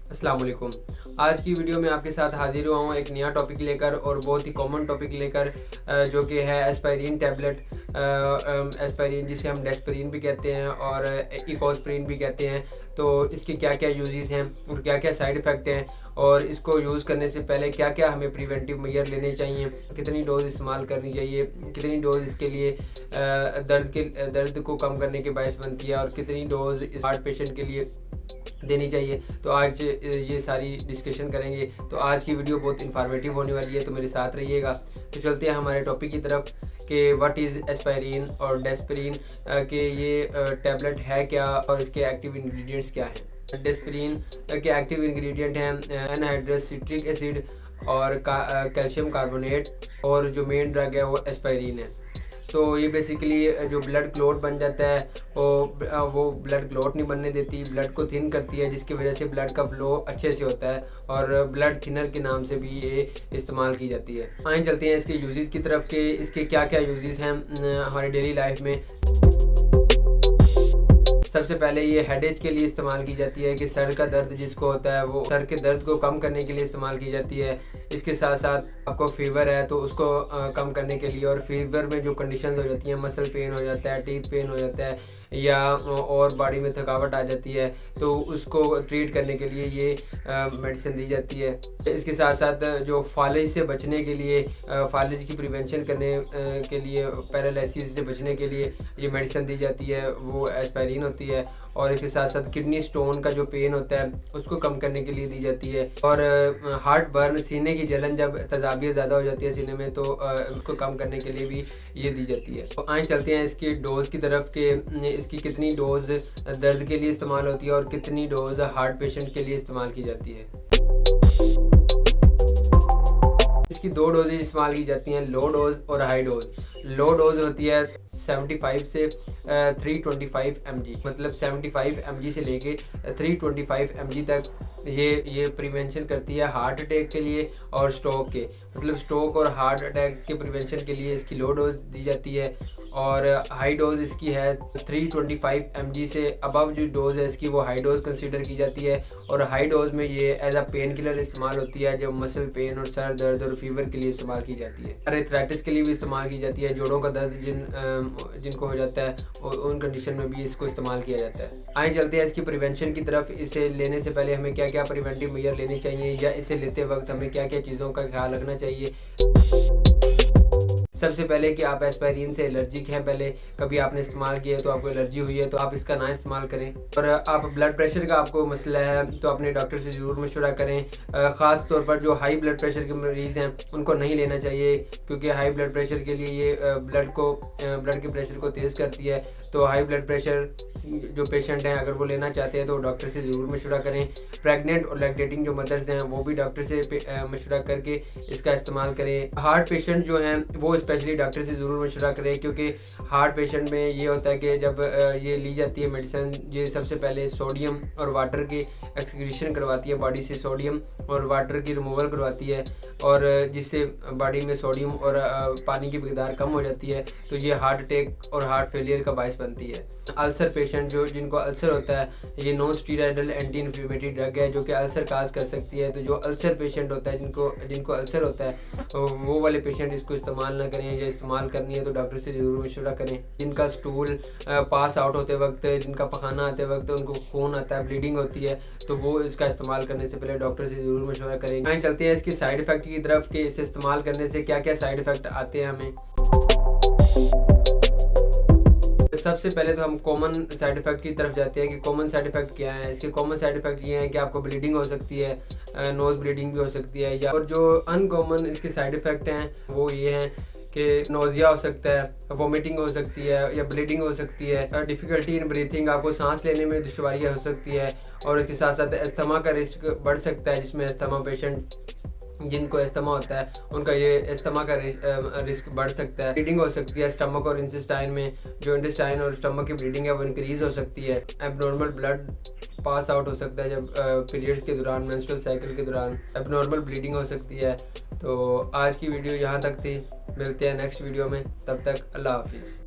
अस्सलाम वालेकुम। आज की वीडियो में आपके साथ हाजिर हुआ हूँ एक नया टॉपिक लेकर और बहुत ही कॉमन टॉपिक लेकर, जो कि है एस्पायरिन टैबलेट। एस्पायरिन जिसे हम डेस्परिन भी कहते हैं और इकोस्प्रिन भी कहते हैं। तो इसके क्या क्या यूजेस हैं और क्या क्या साइड इफ़ेक्ट हैं, और इसको यूज़ करने से पहले क्या क्या हमें प्रिवेंटिव मेजर लेने चाहिए, कितनी डोज इस्तेमाल करनी चाहिए, कितनी डोज इसके लिए दर्द को कम करने के बायस बनती है, और कितनी डोज इस हार्ट पेशेंट के लिए देनी चाहिए। तो आज ये सारी डिस्कशन करेंगे। तो आज की वीडियो बहुत इन्फॉर्मेटिव होने वाली है, तो मेरे साथ रहिएगा। तो चलते हैं हमारे टॉपिक की तरफ कि व्हाट इज़ एस्पायरिन और डेस्परिन, कि ये टैबलेट है क्या और इसके एक्टिव इंग्रेडिएंट्स क्या हैं। डेस्परिन के एक्टिव इंग्रेडिएंट हैं एनहाइड्रस सिट्रिक एसिड और कैल्शियम कार्बोनेट, और जो मेन ड्रग है वो एस्पायरिन है। तो ये बेसिकली जो ब्लड क्लॉट बन जाता है वो ब्लड क्लॉट नहीं बनने देती, ब्लड को थिन करती है, जिसकी वजह से ब्लड का फ्लो अच्छे से होता है, और ब्लड थिनर के नाम से भी ये इस्तेमाल की जाती है। आइए चलते हैं इसके यूजेस की तरफ कि इसके क्या क्या यूजेस हैं हमारी डेली लाइफ में। सबसे पहले ये हेडेज के लिए इस्तेमाल की जाती है, कि सर का दर्द जिसको होता है वो सर के दर्द को कम करने के लिए इस्तेमाल की जाती है। इसके साथ साथ आपको फीवर है तो उसको कम करने के लिए, और फीवर में जो कंडीशंस हो जाती हैं, मसल पेन हो जाता है, टीथ पेन हो जाता है, या और बॉडी में थकावट आ जाती है, तो उसको ट्रीट करने के लिए ये मेडिसिन दी जाती है। इसके साथ साथ जो फालिज से बचने के लिए, फालिज की प्रिवेंशन करने के लिए, पैरालिसिस से बचने के लिए ये मेडिसिन दी जाती है, वो एस्पायरिन होती है। और इसके साथ साथ किडनी स्टोन का जो पेन होता है उसको कम करने के लिए दी जाती है। और हार्ट बर्न, सीने की जलन, जब तेजाबियत ज़्यादा हो जाती है सीने में, तो उसको कम करने के लिए भी ये दी जाती है। तो आए चलते हैं इसकी डोज़ की तरफ के इसकी कितनी डोज़ दर्द के लिए इस्तेमाल होती है और कितनी डोज़ हार्ट पेशेंट के लिए इस्तेमाल की जाती है। इसकी दो डोजेज इस्तेमाल की जाती हैं, लो डोज और हाई डोज। लो डोज होती है 75 से 325 mg, मतलब 75 mg से लेके 325 mg तक ये प्रिवेंशन करती है हार्ट अटैक के लिए और स्ट्रोक के, मतलब स्ट्रोक और हार्ट अटैक के प्रिवेंशन के लिए इसकी लो डोज दी जाती है। और हाई डोज इसकी है 325 mg से अबव जो डोज है इसकी, वो हाई डोज कंसीडर की जाती है। और हाई डोज में ये एज अ पेन किलर इस्तेमाल होती है, जब मसल पेन और सर दर्द और फीवर के लिए इस्तेमाल की जाती है। अरेथ्राइटिस के लिए भी इस्तेमाल की जाती है, जोड़ों का दर्द जिनको हो जाता है और उन कंडीशन में भी इसको इस्तेमाल किया जाता है। आइए चलते हैं इसकी प्रिवेंशन की तरफ। इसे लेने से पहले हमें क्या क्या प्रिवेंटिव मेजर लेने चाहिए, या इसे लेते वक्त हमें क्या क्या चीज़ों का ख्याल रखना चाहिए। सबसे पहले कि आप एस्पायरिन से एलर्जिक हैं, पहले कभी आपने इस्तेमाल किया है तो आपको एलर्जी हुई है तो आप इसका ना इस्तेमाल करें। और आप ब्लड प्रेशर का आपको मसला है तो अपने डॉक्टर से ज़रूर मशवरा करें। ख़ास तौर पर जो हाई ब्लड प्रेशर के मरीज़ हैं उनको नहीं लेना चाहिए, क्योंकि हाई ब्लड प्रेशर के लिए ये ब्लड के प्रेशर को तेज़ करती है। तो हाई ब्लड प्रेशर जो पेशेंट हैं अगर वो लेना चाहते हैं तो डॉक्टर से ज़रूर मशवरा करें। प्रेग्नेंट और लैक्टेटिंग जो मदर्स हैं वो भी डॉक्टर से मशवरा करके इसका इस्तेमाल करें। हार्ट पेशेंट जो हैं वो स्पेशली डॉक्टर से ज़रूर मशवरा करें, क्योंकि हार्ट पेशेंट में ये होता है कि जब ये ली जाती है मेडिसिन, ये सबसे पहले सोडियम और वाटर की एक्सक्रीशन करवाती है बॉडी से, सोडियम और वाटर की रिमूवल करवाती है, और जिससे बॉडी में सोडियम और पानी की मकदार कम हो जाती है, तो ये हार्ट अटैक और हार्ट फेलियर का बायस बनती है। अल्सर पेशेंट जिनको अल्सर होता है, ये non steroidal anti inflammatory drug है जो कि अल्सर काज कर सकती है। तो जो अल्सर पेशेंट होता है, जिनको अल्सर होता है, वो वाले पेशेंट इसको इस्तेमाल ना करें, या इस्तेमाल करनी है तो डॉक्टर से ज़रूर मशवरा करें। जिनका स्टूल पास आउट होते वक्त, जिनका पखाना आते वक्त उनको खून आता है, ब्लीडिंग होती है, तो वो इसका इस्तेमाल करने से पहले डॉक्टर से ज़रूर मशवरा करें। आइए चलते हैं इसकी साइड इफ़ेक्ट की तरफ कि इसे इस्तेमाल करने से क्या क्या साइड इफ़ेक्ट आते हैं हमें। सबसे पहले तो हम कॉमन साइड इफ़ेक्ट की तरफ जाते हैं कि कॉमन साइड इफ़ेक्ट क्या है। इसके कॉमन साइड इफ़ेक्ट ये हैं कि आपको ब्लीडिंग हो सकती है, नोज़ ब्लीडिंग भी हो सकती है, या और जो अनकॉमन इसके साइड इफ़ेक्ट हैं वो ये हैं कि नोज़िया हो सकता है, वोमिटिंग हो सकती है, या ब्लीडिंग हो सकती है, डिफ़िकल्टी इन ब्रीथिंग, आपको सांस लेने में दुश्वारियाँ हो सकती है, और इसके साथ साथ अस्थमा का रिस्क बढ़ सकता है, जिसमें अस्थमा पेशेंट जिनको अस्थमा होता है उनका ये अस्थमा का रिस्क बढ़ सकता है। ब्लीडिंग हो सकती है स्टमक और इंटेस्टाइन में, जो इंटेस्टाइन और स्टमक की ब्लीडिंग है वो इंक्रीज़ हो सकती है। एबनॉर्मल ब्लड पास आउट हो सकता है जब पीरियड्स के दौरान, मेंस्ट्रुअल साइकिल के दौरान एबनॉर्मल ब्लीडिंग हो सकती है। तो आज की वीडियो यहाँ तक थी, मिलते हैं नेक्स्ट वीडियो में, तब तक अल्लाह हाफिज़।